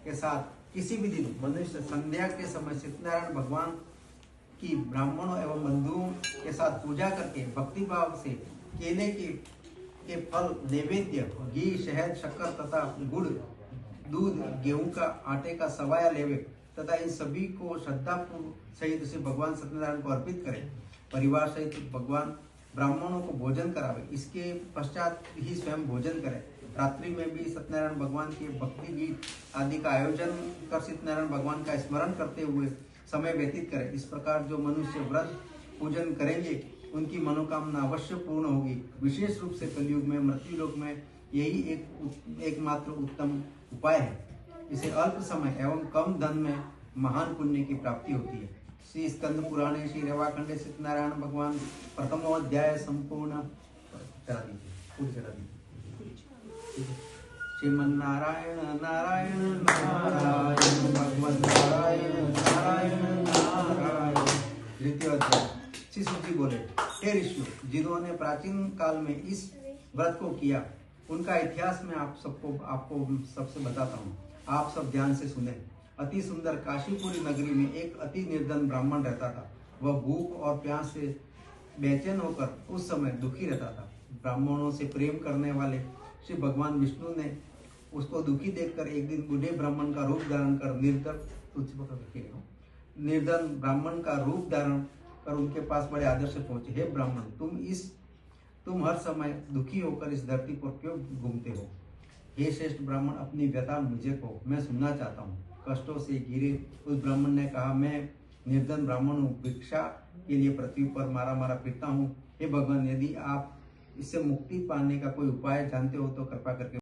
के साथ किसी भी दिन मनुष्य संध्या के समय सत्यनारायण भगवान की ब्राह्मणों एवं बंधुओं के साथ पूजा करके भक्ति भाव से केले के फल नैवेद्य घी शहद शक्कर तथा गुड़ दूध गेहूं का आटे का सवाया लेवे तथा इन सभी को श्रद्धापूर्व सहित से भगवान सत्यनारायण को अर्पित करें। परिवार सहित भगवान ब्राह्मणों को भोजन करावे, इसके पश्चात ही स्वयं भोजन करें। रात्रि में भी सत्यनारायण भगवान के भक्ति गीत आदि का आयोजन कर सत्यनारायण भगवान का स्मरण करते हुए समय व्यतीत करें। इस प्रकार जो मनुष्य व्रत पूजन करेंगे उनकी मनोकामना अवश्य पूर्ण होगी। विशेष रूप से कलयुग में मृत्युलोक में यही एकमात्र उत्तम उपाय है। इसे अल्प समय एवं कम धन में महान पुण्य की प्राप्ति होती है। श्री स्कंद पुराणे श्री रेवाखंडे सत्यनारायण भगवान प्रथमो अध्याय संपूर्ण चला दीजिए। श्रीमन्नारायण नारायण नारायण भगवन् नारायण नारायण नारायण। द्वितीय अध्याय। श्री सुत जी बोले, हे ऋषियों, जिन्होंने प्राचीन काल में इस व्रत को किया उनका इतिहास मैं आपको सबसे बताता हूँ। आप सब ध्यान से सुने। अति सुंदर काशीपुरी नगरी में एक अति निर्धन ब्राह्मण रहता था। वह भूख और प्यास से बेचैन होकर उस समय दुखी रहता था। ब्राह्मणों से प्रेम करने वाले श्री भगवान विष्णु ने उसको दुखी देखकर एक दिन बूढ़े ब्राह्मण का रूप धारण कर निर्धन ब्राह्मण का रूप धारण कर उनके पास बड़े आदर से पहुंचे। हे ब्राह्मण, तुम हर समय दुखी होकर इस धरती पर क्यों घूमते हो? हे श्रेष्ठ ब्राह्मण, अपनी व्यथा मुझे को मैं सुनना चाहता हूँ। कष्टों से घिरे उस ब्राह्मण ने कहा, मैं निर्धन ब्राह्मण हूँ, भिक्षा के लिए पृथ्वी पर मारा फिरता हूँ। हे भगवान, यदि आप इससे मुक्ति पाने का कोई उपाय जानते हो तो कृपा करके